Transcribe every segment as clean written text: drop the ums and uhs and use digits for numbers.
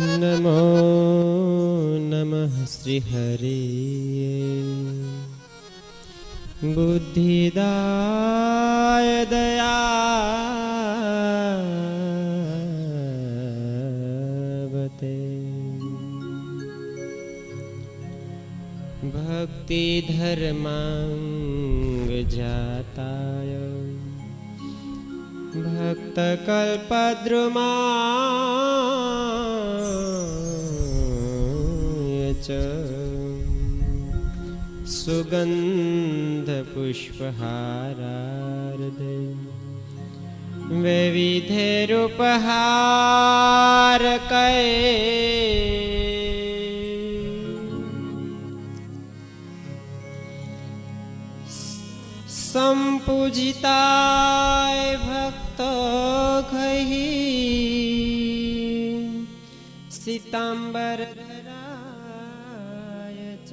नमो नमः श्रीहरे बुद्धिदाय दयावते भक्ति धर्मांग जाताय भक्तकल्पद्रुमाय च सुगंध पुष्पहारार्धे वैविध्यरूपहारकै संपूजिताय भक्तोऽघैः सीताम्बरधराय च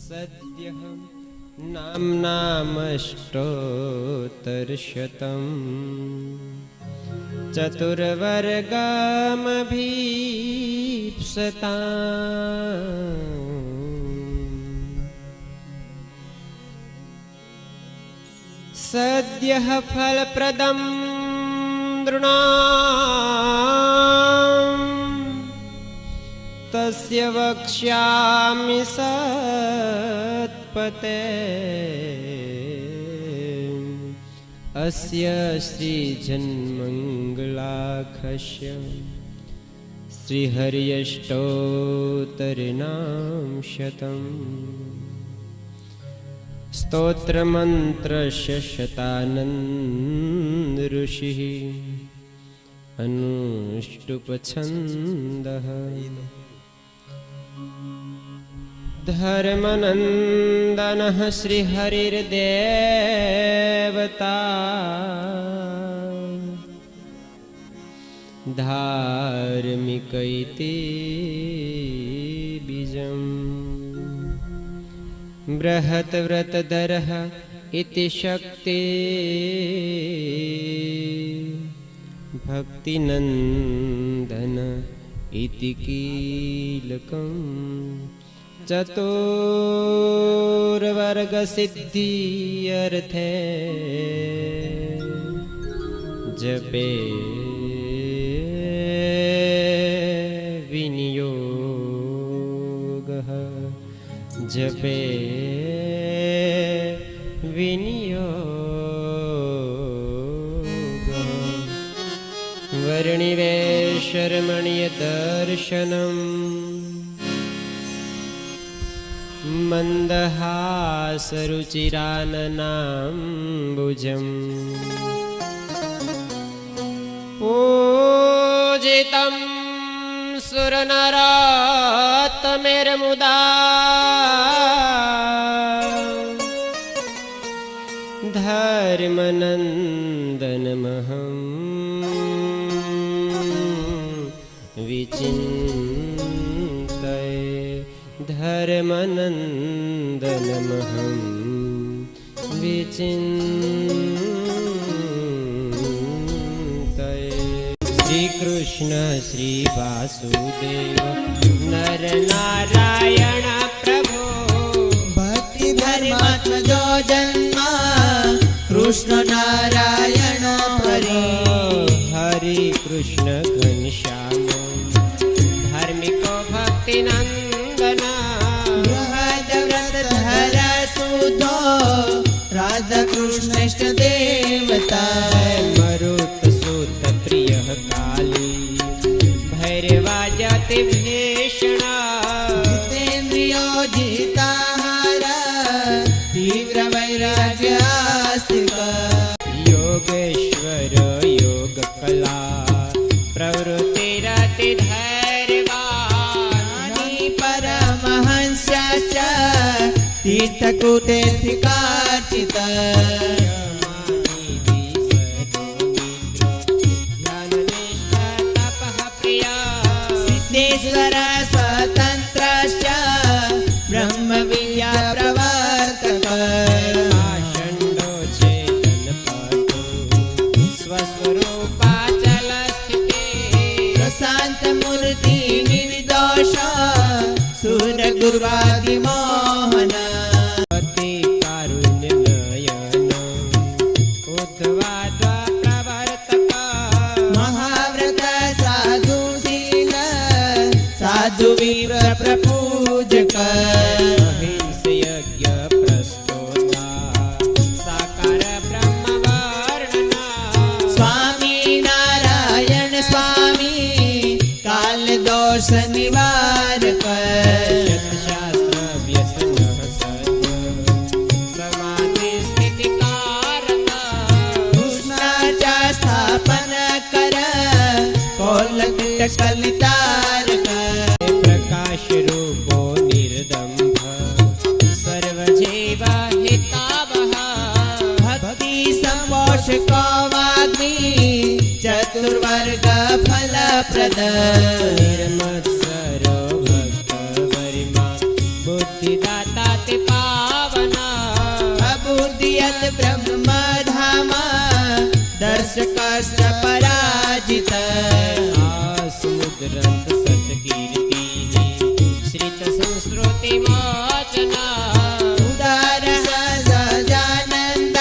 सद्यः नाम्नामष्टोत्तरशतम् चतुर्वर्गमभीप्सताम् सद्यः फलप्रदं नृणाम् तस्य वक्ष्यामि सत्पते अस्य श्रीजन्मङ्गलाख्यस्य श्रीहर्यष्टोत्तरनाम शतम् स्तोत्रमन्त्रस्य शतानन्द ऋषिः अनुष्टुप्छन्दः धर्मनन्दनः श्रीहरिर्देवता धार्मिकैति बीजम् बृहत् व्रतधरः इति शक्ति भक्तिनन्दन इति कीलकम् चतुर्वर्गसिद्ध्यर्थे जपे विनियोगः जपे विनियोगः वर्णिवेशरमणीयदर्शनम् मन्दहासरुचिराननाम्बुजम् पूजितं सुरनरोत्तमैर्मुदा धर्मनन्दनमहं विचिन्तये धर्मनन्दनमहं विचिन्तये श्रीकृष्ण श्रीवासुदेव नरनारायण प्रभो भक्ति धर्मात्मजो जन्म कृष्ण नारायण हरि हरि कृष्ण घनश्याम धार्मिको भक्तिनन्दना बृहद व्रतधर सुतो राधा कृष्ण इष्ट देवता मरुत सुत प्रियः काली भैरवाजति भीषणा जितेन्द्रियो जिताहार तीव्र वैराग्यास्तिका योगेश्वर योगकला प्रवृत्तिरतिधैर्यवान् परमहंस्याश्च तीर्थकूटेऽधिकार्चिता सिद्धेश्वर स्वतन्त्रश्च ब्रह्मविद्या प्रवर्तक आषण्डो चेतनपटो स्वस्वरूपात् अहिंस यज्ञ प्रस्तोता साकार ब्रह्म वर्णना स्वामी नारायण स्वामी काल दोष निवारक शास्त्र व्यसन सत्य समाधि स्थिति कारक कृष्णाच्या स्थापन कर कोलकित कलितारक प्रकाश रूपो निर्दम्भ सर्वजीव हितावह भक्ति संपोषको वाग्मी चतुर्वर्ग फलप्रद निर्मत्सरो भक्त वरिमा बुद्धिदाता ते पावना अबुद्धियत ब्रह्म धामा दर्शकश्च पराजित आसमुद्रन्त सत्कीर्तिः श्रित संस्कृति मोचना उदार सजानन्द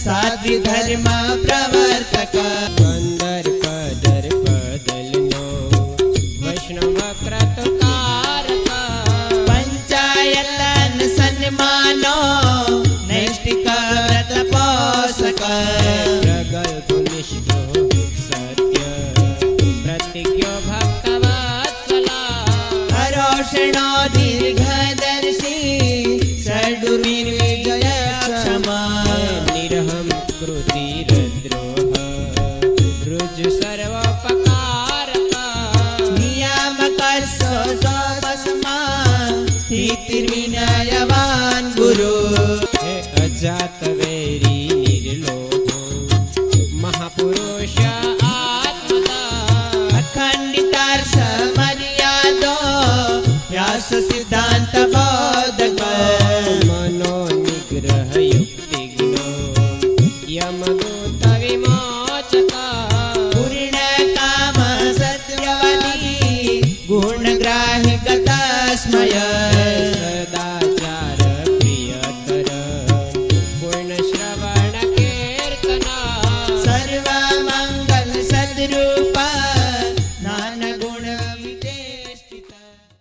साध्वी धर्म प्रवर्तक कंदर्प दर्प दलनो वैष्णव क्रतुकारक पंचायतन सन्मानो नैष्टिक व्रत पोषक प्रगल्भ निष्ठो सत्य प्रतिज्ञो भक्तवत्सला हरोषणो दीर्घदर्शी षडुर्विजय क्षमा निरहं कृतिरद्रोह रुजु सर्वोपकारक नियामक सोपस्मा स्थितिर्विनयवान् गुरु हे अजात वैरी निर्लो